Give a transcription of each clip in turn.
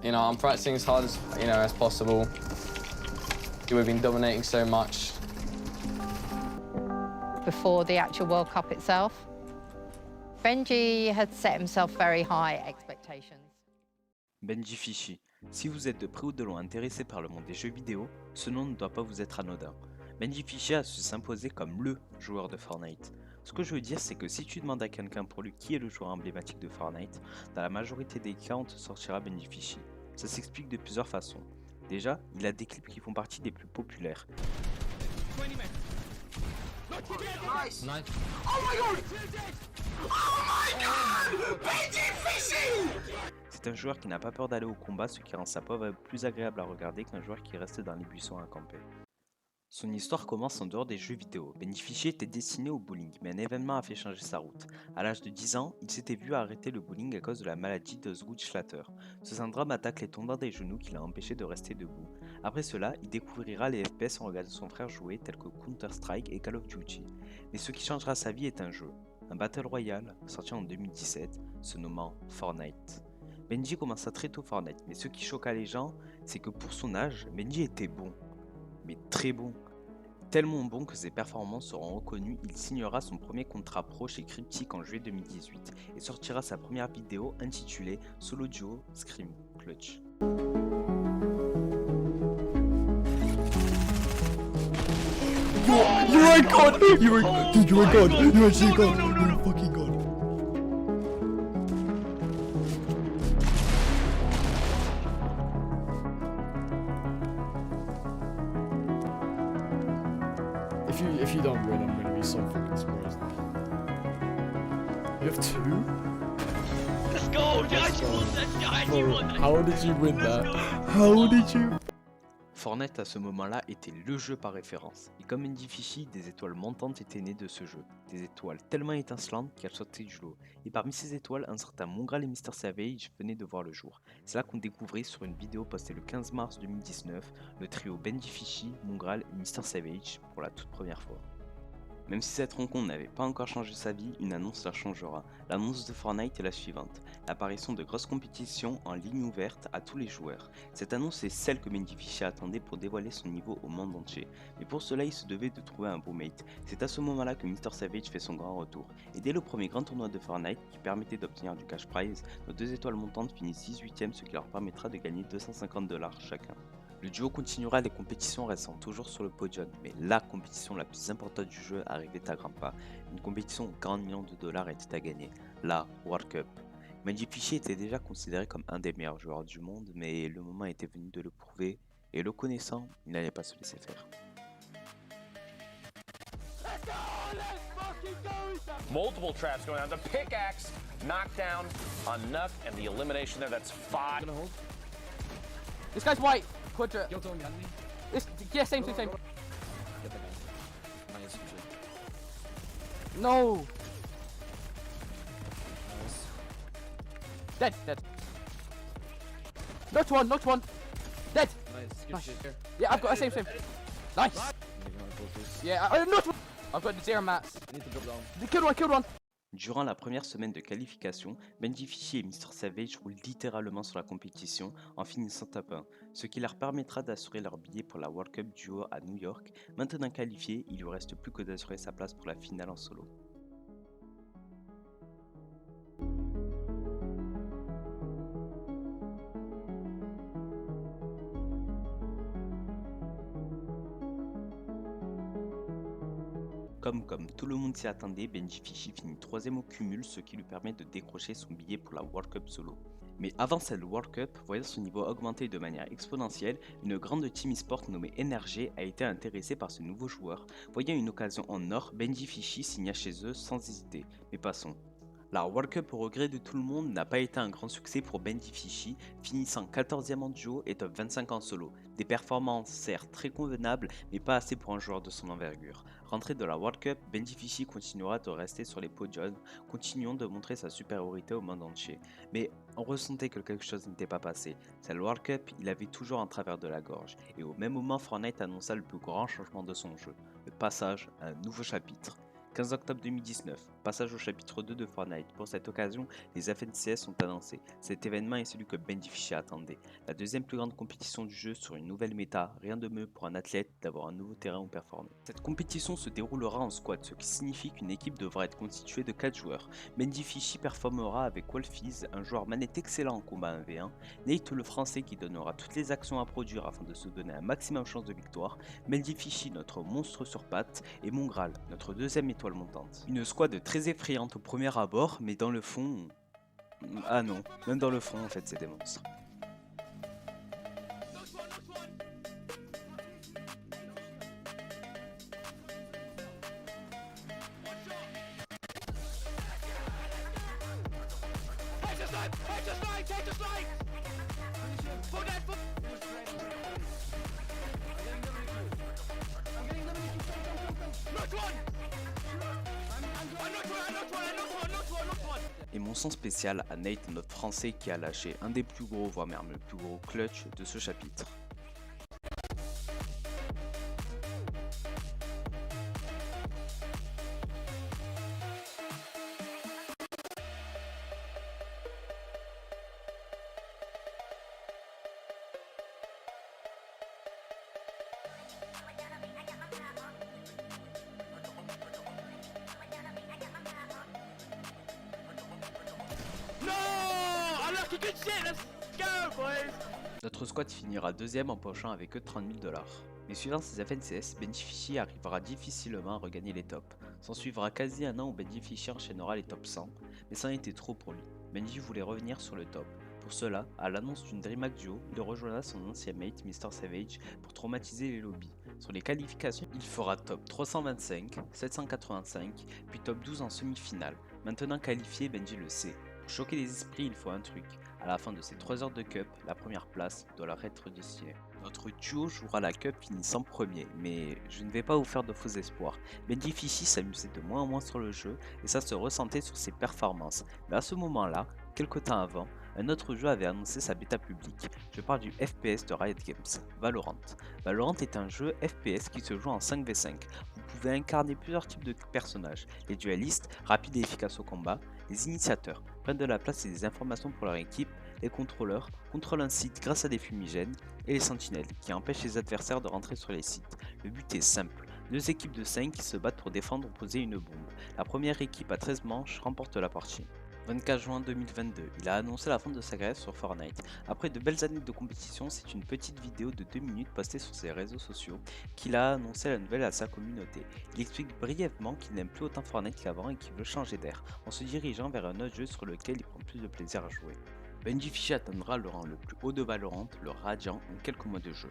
I'm practicing as hard as, as possible. We've been dominating so much. Before the actual World Cup itself, Benji had set himself very high expectations. Benji Fichy. Si vous êtes de près ou de loin intéressé par le monde des jeux vidéo, ce nom ne doit pas vous être anodin. Benji Fichy a su s'imposer comme LE joueur de Fortnite. Ce que je veux dire, c'est que si tu demandes à quelqu'un pour lui qui est le joueur emblématique de Fortnite, dans la majorité des cas, on te sortira Benji Fichy. Ça s'explique de plusieurs façons. Déjà, il a des clips qui font partie des plus populaires. Nice. Nice. Oh my god! Oh my god! Benji Fichy! C'est un joueur qui n'a pas peur d'aller au combat, ce qui rend sa POV plus agréable à regarder qu'un joueur qui reste dans les buissons à camper. Son histoire commence en dehors des jeux vidéo. Benji Fichy était destiné au bowling, mais un événement a fait changer sa route. À l'âge de 10 ans, il s'était vu arrêter le bowling à cause de la maladie d'Osgood-Schlatter. Ce syndrome attaque les tendons des genoux qui l'a empêché de rester debout. Après cela, il découvrira les FPS en regardant son frère jouer tels que Counter-Strike et Call of Duty. Mais ce qui changera sa vie est un jeu, un Battle Royale sorti en 2017, se nommant Fortnite. Benji commença très tôt Fortnite, mais ce qui choqua les gens, c'est que pour son âge, Benji était bon. Mais très bon. Tellement bon que ses performances seront reconnues, il signera son premier contrat pro chez Cryptic en juillet 2018 et sortira sa première vidéo intitulée Solo Duo Scream Clutch. You're a god! You're a god! You're actually a god! You're a fucking god! If you don't win, I'm gonna be so fucking surprised. You have two? Let's go! Guys, you won that! Guys, you won that! How did you win that? How did you? Fortnite à ce moment-là était le jeu par référence, et comme Benji Fichy, des étoiles montantes étaient nées de ce jeu, des étoiles tellement étincelantes qu'elles sautaient du lot, et parmi ces étoiles, un certain Mongraal et Mr Savage venaient de voir le jour. C'est là qu'on découvrait sur une vidéo postée le 15 mars 2019, le trio Benji Fichy, Mongraal et Mr Savage pour la toute première fois. Même si cette rencontre n'avait pas encore changé sa vie, une annonce la changera. L'annonce de Fortnite est la suivante, l'apparition de grosses compétitions en ligne ouverte à tous les joueurs. Cette annonce est celle que Benji Fichy attendait pour dévoiler son niveau au monde entier. Mais pour cela, il se devait de trouver un beau mate. C'est à ce moment-là que Mr Savage fait son grand retour. Et dès le premier grand tournoi de Fortnite, qui permettait d'obtenir du cash prize, nos deux étoiles montantes finissent 18ème, ce qui leur permettra de gagner 250$ chacun. Le duo continuera les compétitions restant toujours sur le podium, mais la compétition la plus importante du jeu arrivait à grands pas. Une compétition où 40 millions de dollars étaient à gagner, la World Cup. Benji Fichy était déjà considéré comme un des meilleurs joueurs du monde, mais le moment était venu de le prouver, et le connaissant, il n'allait pas se laisser faire. Multiple traps going on. The pickaxe, knockdown on Nuck, and the elimination there. That's 5. This guy's white. Quadra. You're doing behind me? This, yeah, same. Get the gun. Nice, usually. No. Nice. Dead. Knocked one. Dead. Nice. Good Nice. shit here. Yeah, I've got same. Nice. Yeah, I knocked one. I've got the 0 mats. I need to drop down. Killed one. Durant la première semaine de qualification, Benji Fichy et Mr Savage roulent littéralement sur la compétition en finissant top 1, ce qui leur permettra d'assurer leur billet pour la World Cup duo à New York. Maintenant qualifié, il lui reste plus que d'assurer sa place pour la finale en solo. Comme tout le monde s'y attendait, Benji Fichy finit 3ème au cumul, ce qui lui permet de décrocher son billet pour la World Cup solo. Mais avant cette World Cup, voyant son niveau augmenter de manière exponentielle, une grande team e-sport nommée NRG a été intéressée par ce nouveau joueur. Voyant une occasion en or, Benji Fichy signa chez eux sans hésiter. Mais passons. La World Cup au regret de tout le monde n'a pas été un grand succès pour Benji Fichy, finissant 14ème en duo et top 25 en solo. Des performances certes très convenables, mais pas assez pour un joueur de son envergure. Rentré de la World Cup, Benji Fichy continuera de rester sur les podiums, continuant de montrer sa supériorité au monde entier. Mais on ressentait que quelque chose n'était pas passé. Cette World Cup, il avait toujours un travers de la gorge. Et au même moment, Fortnite annonça le plus grand changement de son jeu, le passage à un nouveau chapitre. 15 octobre 2019. passage au chapitre 2 de Fortnite. Pour cette occasion, les FNCS sont annoncés. Cet événement est celui que Benjifichi attendait. La deuxième plus grande compétition du jeu sur une nouvelle méta, rien de mieux pour un athlète d'avoir un nouveau terrain où performer. Cette compétition se déroulera en squad, ce qui signifie qu'une équipe devra être constituée de 4 joueurs. Benjifichi performera avec Wolfies, un joueur manette excellent en combat 1v1, Nate le français qui donnera toutes les actions à produire afin de se donner un maximum de chance de victoire, Benjifichi notre monstre sur pattes et Mongral, notre deuxième étoile montante. Une squad très effrayante au premier abord, mais dans le fond... Ah non, même dans le fond en fait c'est des monstres. Et mention spéciale à Nate, notre français qui a lâché un des plus gros, voire même le plus gros clutch de ce chapitre. Notre squad finira deuxième en pochant avec eux 30 000 $. Mais suivant ses FNCS, Benjifichi arrivera difficilement à regagner les tops. S'en suivra quasi un an où Benjifichi enchaînera les top 100, mais ça en était trop pour lui. Benji voulait revenir sur le top. Pour cela, à l'annonce d'une DreamHack Duo, il rejoindra son ancien mate Mr Savage pour traumatiser les lobbies. Sur les qualifications, il fera top 325, 785, puis top 12 en semi-finale. Maintenant qualifié, Benji le sait. Pour choquer les esprits, il faut un truc. À la fin de ces 3 heures de cup, la première place doit leur être destinée. Notre duo jouera la cup finissant premier, mais je ne vais pas vous faire de faux espoirs. Benjifichi s'amusait de moins en moins sur le jeu et ça se ressentait sur ses performances. Mais à ce moment-là, quelques temps avant, un autre jeu avait annoncé sa bêta publique. Je parle du FPS de Riot Games, Valorant. Valorant est un jeu FPS qui se joue en 5v5. Vous pouvez incarner plusieurs types de personnages. Les duellistes, rapides et efficaces au combat, les initiateurs, prennent de la place et des informations pour leur équipe, les contrôleurs contrôlent un site grâce à des fumigènes, et les sentinelles qui empêchent les adversaires de rentrer sur les sites. Le but est simple, 2 équipes de 5 qui se battent pour défendre ou poser une bombe. La première équipe à 13 manches remporte la partie. 24 juin 2022, il a annoncé la fin de sa carrière sur Fortnite. Après de belles années de compétition, c'est une petite vidéo de 2 minutes postée sur ses réseaux sociaux qu'il a annoncé la nouvelle à sa communauté. Il explique brièvement qu'il n'aime plus autant Fortnite qu'avant et qu'il veut changer d'air, en se dirigeant vers un autre jeu sur lequel il prend plus de plaisir à jouer. Benjifichi atteindra le rang le plus haut de Valorant, le Radiant, en quelques mois de jeu.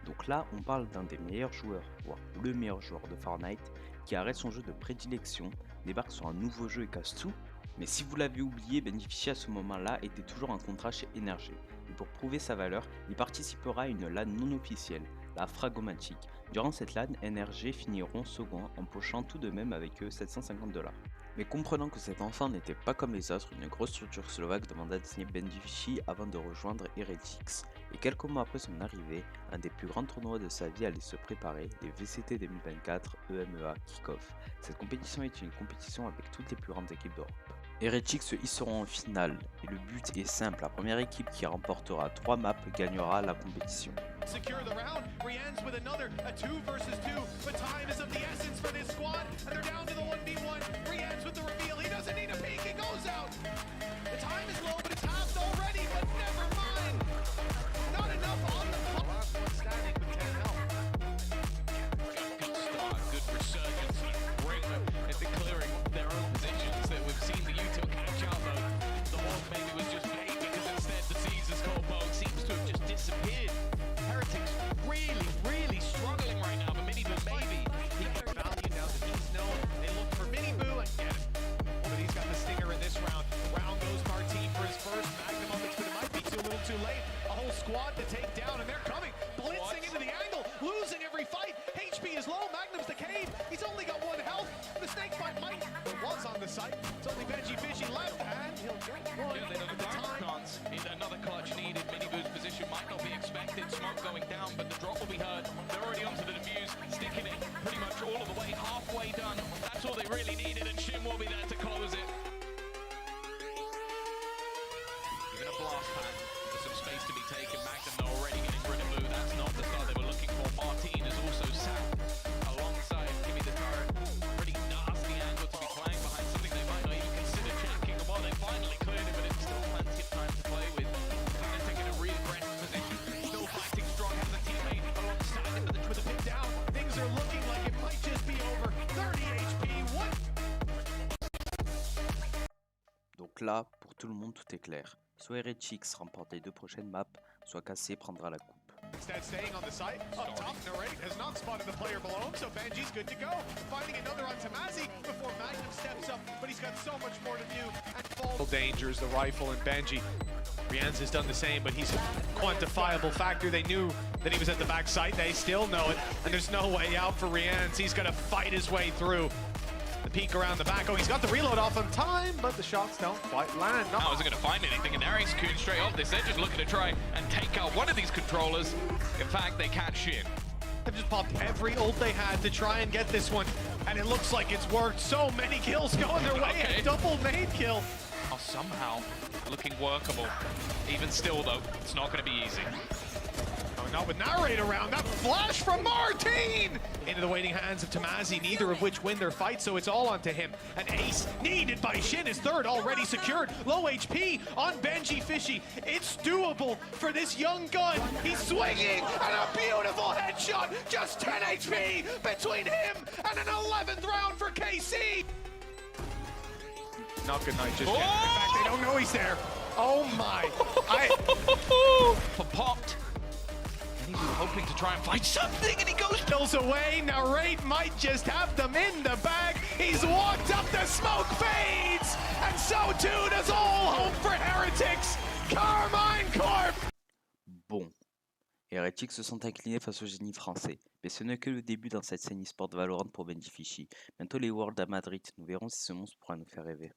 Donc là, on parle d'un des meilleurs joueurs, voire le meilleur joueur de Fortnite, qui arrête son jeu de prédilection, débarque sur un nouveau jeu et casse tout. Mais si vous l'avez oublié, Benjifichi à ce moment-là était toujours en contrat chez NRG. Et pour prouver sa valeur, il participera à une LAN non officielle, la Fragomatic. Durant cette LAN, NRG finiront second en pochant tout de même avec eux 750 $. Mais comprenant que cet enfant n'était pas comme les autres, une grosse structure slovaque demanda de signer Benjifichi avant de rejoindre Heretics. Et quelques mois après son arrivée, un des plus grands tournois de sa vie allait se préparer, les VCT 2024 EMEA Kickoff. Cette compétition est une compétition avec toutes les plus grandes équipes d'Europe. Heretics se hisseront en finale, et le but est simple, la première équipe qui remportera 3 maps gagnera la compétition. Secure the round. Rien's with another, a 2 versus 2. But time is of the essence for this squad, and they're down to the 1v1. Rien's with the reveal. He doesn't need a peek. He goes out. The time is low, but it's halved already. But never mind. Not enough on the clock. Last one standing with 10 health. Good start, good resurgence. Great at declaring their own positions. That we've seen the Util catch up though. The Hawk maybe was just paid because instead the Caesar's combo seems to have just disappeared. Heretics really struggling right now, but Miniboo maybe he can value now that he's known. They look for Miniboo and get it. But he's got the stinger in this round. Round goes Martin for his first Magnum on the but it might be a little too late. A whole squad to take down, and they're coming, blitzing into the angle, losing every fight. HP is low, Magnum's the cave. He's only got 1 health. The snake fight might was on the site. It's only Benjifichi left, and he'll get one at the time. Another clutch needed. Miniboo's position might not be expected. Smoke going down, but the drop will be heard. They're already onto the defuse, sticking it pretty much all of the way, halfway done. That's all they really needed, and Shin will be there to Donc là, pour tout le monde, tout est clair. Soit Heretics remporte les 2 prochaines maps, soit KC prendra la coupe. Instead, staying on the site. Up top, Narrate has not spotted the player below him, so Benji's good to go. Finding another on Tamazi before Magnum steps up, but he's got so much more to do and falls. Dangers, the rifle and Benji. Rianz has done the same, but he's a quantifiable factor. They knew that he was at the back site. They still know it, and there's no way out for Rianz. He's going to fight his way through. The peek around the back. Oh, he's got the reload off on time, but the shots don't quite land. Now isn't going to find anything, and Eric's Kuhn straight off this. They're just looking to try and take out one of these controllers. In fact, they can't Shin. They've just popped every ult they had to try and get this one, and it looks like it's worked. So many kills going their way. Okay. A double nade kill. Oh, somehow looking workable. Even still, though, it's not going to be easy. Oh, not with Narrate around. That flash from Martine! Into the waiting hands of Tamazi, neither of which win their fight, so it's all onto him. An ace needed by Shin, his third already secured. Low HP on Benji Fishy. It's doable for this young gun. He's swinging, and a beautiful headshot. Just 10 HP between him and an 11th round for KC. Not good night just yet. In fact, they don't know he's there. Oh my. Popped. And he was hoping to try and find something, and he goes Kills away. Narrate might just have them in the bag. He's walked up, the smoke fades, and so too does all hope for Heretics. Carmine Corp. Bon. Heretics se sont inclinés face au génie français. Mais ce n'est que le début dans cette scène e-sport Valorant pour Benji Fishy. Bientôt les Worlds à Madrid. Nous verrons si ce monstre pourra nous faire rêver.